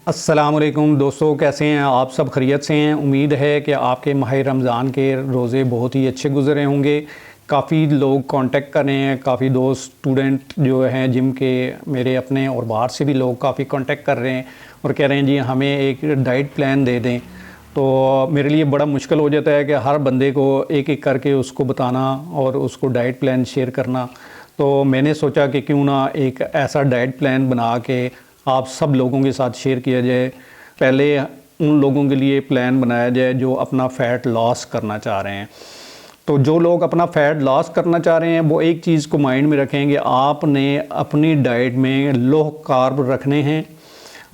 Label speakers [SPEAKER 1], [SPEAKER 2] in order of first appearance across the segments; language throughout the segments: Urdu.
[SPEAKER 1] السلام علیکم دوستو، کیسے ہیں آپ؟ سب خیریت سے ہیں؟ امید ہے کہ آپ کے ماہ رمضان کے روزے بہت ہی اچھے گزرے ہوں گے۔ کافی لوگ کانٹیکٹ کر رہے ہیں، کافی دوست اسٹوڈنٹ جو ہیں جم کے، میرے اپنے اور باہر سے بھی لوگ کافی کانٹیکٹ کر رہے ہیں اور کہہ رہے ہیں جی ہمیں ایک ڈائٹ پلان دے دیں۔ تو میرے لیے بڑا مشکل ہو جاتا ہے کہ ہر بندے کو ایک ایک کر کے اس کو بتانا اور اس کو ڈائٹ پلان شیئر کرنا۔ تو میں نے سوچا کہ کیوں نہ ایک ایسا ڈائٹ پلان بنا کے آپ سب لوگوں کے ساتھ شیئر کیا جائے۔ پہلے ان لوگوں کے لیے پلان بنایا جائے جو اپنا فیٹ لاس کرنا چاہ رہے ہیں۔ تو جو لوگ اپنا فیٹ لاس کرنا چاہ رہے ہیں وہ ایک چیز کو مائنڈ میں رکھیں کہ آپ نے اپنی ڈائٹ میں لو کارب رکھنے ہیں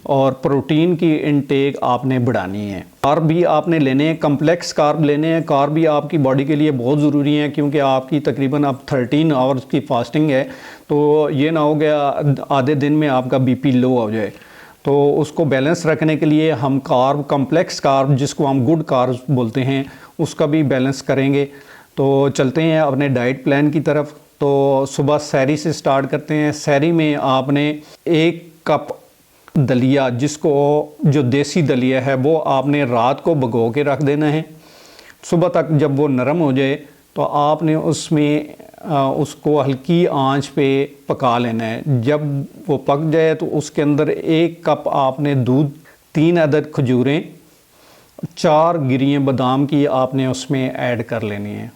[SPEAKER 1] اور پروٹین کی انٹیک آپ نے بڑھانی ہے۔ کارب بھی آپ نے لینے ہیں، کمپلیکس کارب لینے ہیں۔ کارب بھی آپ کی باڈی کے لیے بہت ضروری ہیں کیونکہ آپ کی تقریباً اب 13 آورز کی فاسٹنگ ہے، تو یہ نہ ہو گیا آدھے دن میں آپ کا بی پی لو ہو جائے۔ تو اس کو بیلنس رکھنے کے لیے ہم کارب، کمپلیکس کارب جس کو ہم گڈ کارب بولتے ہیں، اس کا بھی بیلنس کریں گے۔ تو چلتے ہیں اپنے ڈائٹ پلان کی طرف۔ تو صبح سحری سے سٹارٹ کرتے ہیں۔ سحری میں آپ نے 1 کپ دلیا، جس کو جو دیسی دلیا ہے، وہ آپ نے رات کو بھگو کے رکھ دینا ہے۔ صبح تک جب وہ نرم ہو جائے تو آپ نے اس میں اس کو ہلکی آنچ پہ پکا لینا ہے۔ جب وہ پک جائے تو اس کے اندر 1 کپ آپ نے دودھ، 3 عدد کھجوریں، 4 گرییں بادام کی آپ نے اس میں ایڈ کر لینی ہیں۔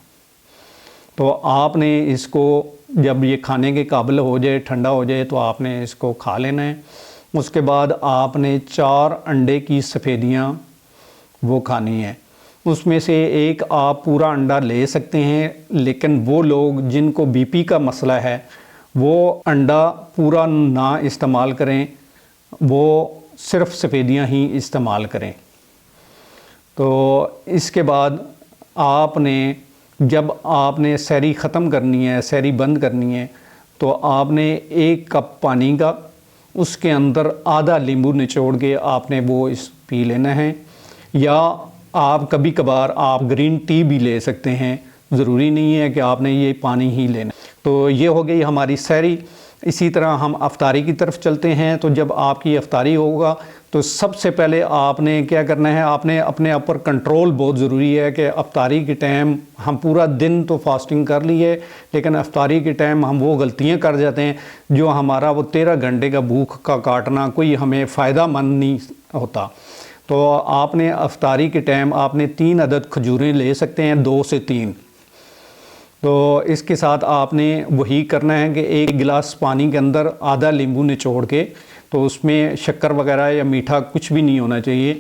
[SPEAKER 1] تو آپ نے اس کو جب یہ کھانے کے قابل ہو جائے، ٹھنڈا ہو جائے، تو آپ نے اس کو کھا لینا ہے۔ اس کے بعد آپ نے 4 انڈے کی سفیدیاں وہ کھانی ہے۔ اس میں سے ایک آپ پورا انڈا لے سکتے ہیں، لیکن وہ لوگ جن کو بی پی کا مسئلہ ہے وہ انڈا پورا نہ استعمال کریں، وہ صرف سفیدیاں ہی استعمال کریں۔ تو اس کے بعد آپ نے جب آپ نے سحری ختم کرنی ہے، سحری بند کرنی ہے، تو آپ نے 1 کپ پانی کا، اس کے اندر آدھا لیمبو نچوڑ کے آپ نے وہ پی لینا ہے، یا آپ کبھی کبھار آپ گرین ٹی بھی لے سکتے ہیں، ضروری نہیں ہے کہ آپ نے یہ پانی ہی لینا۔ تو یہ ہو گئی ہماری سحری۔ اسی طرح ہم افطاری کی طرف چلتے ہیں۔ تو جب آپ کی افطاری ہوگا تو سب سے پہلے آپ نے کیا کرنا ہے، آپ نے اپنے اوپر کنٹرول بہت ضروری ہے کہ افطاری کے ٹائم ہم پورا دن تو فاسٹنگ کر لی ہے، لیکن افطاری کے ٹائم ہم وہ غلطیاں کر جاتے ہیں جو ہمارا وہ 13 گھنٹے کا بھوک کا کاٹنا کوئی ہمیں فائدہ مند نہیں ہوتا۔ تو آپ نے افطاری کے ٹائم آپ نے 3 عدد کھجوریں لے سکتے ہیں، 2 سے 3۔ تو اس کے ساتھ آپ نے وہی کرنا ہے کہ 1 گلاس پانی کے اندر آدھا لیمبو نچوڑ کے، تو اس میں شکر وغیرہ یا میٹھا کچھ بھی نہیں ہونا چاہیے،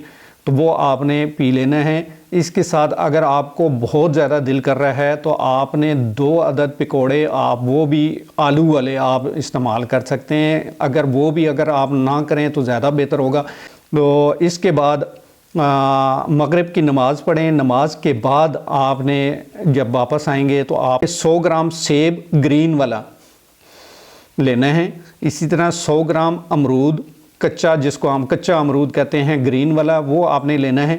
[SPEAKER 1] تو وہ آپ نے پی لینا ہے۔ اس کے ساتھ اگر آپ کو بہت زیادہ دل کر رہا ہے تو آپ نے 2 عدد پکوڑے، آپ وہ بھی آلو والے آپ استعمال کر سکتے ہیں۔ اگر آپ نہ کریں تو زیادہ بہتر ہوگا۔ تو اس کے بعد مغرب کی نماز پڑھیں۔ نماز کے بعد آپ نے جب واپس آئیں گے تو آپ 100 گرام سیب گرین والا لینا ہے۔ اسی طرح 100 گرام امرود کچا، جس کو ہم کچا امرود کہتے ہیں، گرین والا، وہ آپ نے لینا ہے۔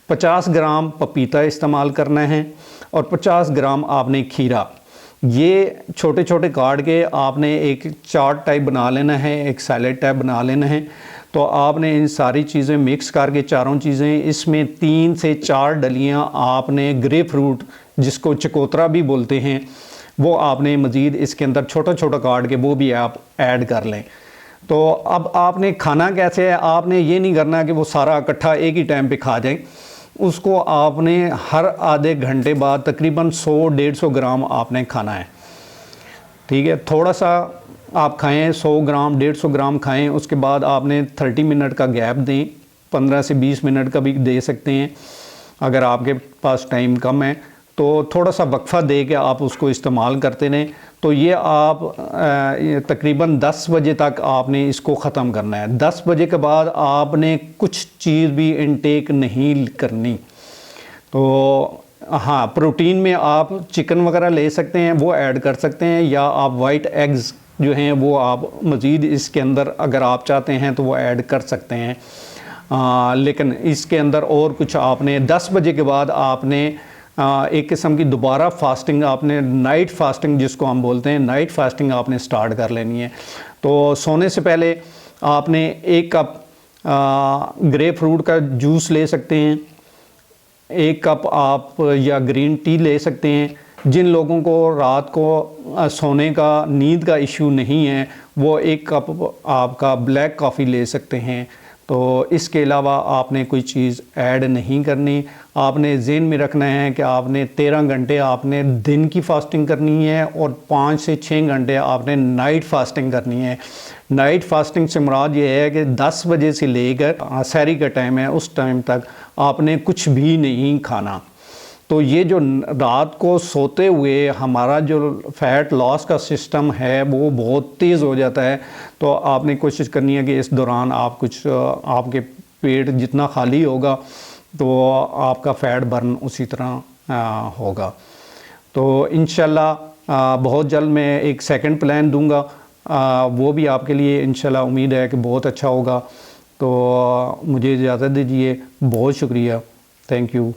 [SPEAKER 1] 50 گرام پپیتا استعمال کرنا ہے اور 50 گرام آپ نے کھیرا۔ یہ چھوٹے چھوٹے کاٹ کے آپ نے ایک چاٹ ٹائپ بنا لینا ہے، ایک سیلیڈ ٹائپ بنا لینا ہے۔ تو آپ نے ان ساری چیزیں مکس کر کے، چاروں چیزیں، اس میں 3 سے 4 ڈلیاں آپ نے گریپ فروٹ، جس کو چکوترا بھی بولتے ہیں، وہ آپ نے مزید اس کے اندر چھوٹا چھوٹا کاٹ کے وہ بھی آپ ایڈ کر لیں۔ تو اب آپ نے کھانا کیسے ہے، آپ نے یہ نہیں کرنا کہ وہ سارا اکٹھا ایک ہی ٹائم پہ کھا جائیں۔ اس کو آپ نے ہر آدھے گھنٹے بعد تقریباً 100-150 گرام آپ نے کھانا ہے، ٹھیک ہے؟ تھوڑا سا آپ کھائیں، 100 گرام 150 گرام کھائیں، اس کے بعد آپ نے 30 منٹ کا گیپ دیں، 15 سے 20 منٹ کا بھی دے سکتے ہیں اگر آپ کے پاس ٹائم کم ہے، تو تھوڑا سا وقفہ دے کے آپ اس کو استعمال کرتے رہیں۔ تو یہ آپ تقریباً 10 بجے تک آپ نے اس کو ختم کرنا ہے۔ 10 بجے کے بعد آپ نے کچھ چیز بھی انٹیک نہیں کرنی۔ تو ہاں، پروٹین میں آپ چکن وغیرہ لے سکتے ہیں، وہ ایڈ کر سکتے ہیں، یا آپ وائٹ ایگز جو ہیں وہ آپ مزید اس کے اندر اگر آپ چاہتے ہیں تو وہ ایڈ کر سکتے ہیں، لیکن اس کے اندر اور کچھ آپ نے 10 بجے کے بعد آپ نے ایک قسم کی دوبارہ فاسٹنگ، آپ نے نائٹ فاسٹنگ جس کو ہم بولتے ہیں، نائٹ فاسٹنگ آپ نے سٹارٹ کر لینی ہے۔ تو سونے سے پہلے آپ نے 1 کپ گریپ فروٹ کا جوس لے سکتے ہیں، 1 کپ آپ یا گرین ٹی لے سکتے ہیں۔ جن لوگوں کو رات کو سونے کا نیند کا ایشو نہیں ہے وہ 1 کپ آپ کا بلیک کافی لے سکتے ہیں۔ تو اس کے علاوہ آپ نے کوئی چیز ایڈ نہیں کرنی۔ آپ نے ذہن میں رکھنا ہے کہ آپ نے 13 گھنٹے آپ نے دن کی فاسٹنگ کرنی ہے اور 5 سے 6 گھنٹے آپ نے نائٹ فاسٹنگ کرنی ہے۔ نائٹ فاسٹنگ سے مراد یہ ہے کہ 10 بجے سے لے کر سحری کا ٹائم ہے اس ٹائم تک آپ نے کچھ بھی نہیں کھانا۔ تو یہ جو رات کو سوتے ہوئے ہمارا جو فیٹ لاس کا سسٹم ہے وہ بہت تیز ہو جاتا ہے۔ تو آپ نے کوشش کرنی ہے کہ اس دوران آپ آپ کے پیٹ جتنا خالی ہوگا تو آپ کا فیٹ برن اسی طرح ہوگا۔ تو انشاءاللہ بہت جلد میں ایک سیکنڈ پلان دوں گا، وہ بھی آپ کے لیے انشاءاللہ امید ہے کہ بہت اچھا ہوگا۔ تو مجھے اجازت دیجیے، بہت شکریہ، تھینک یو۔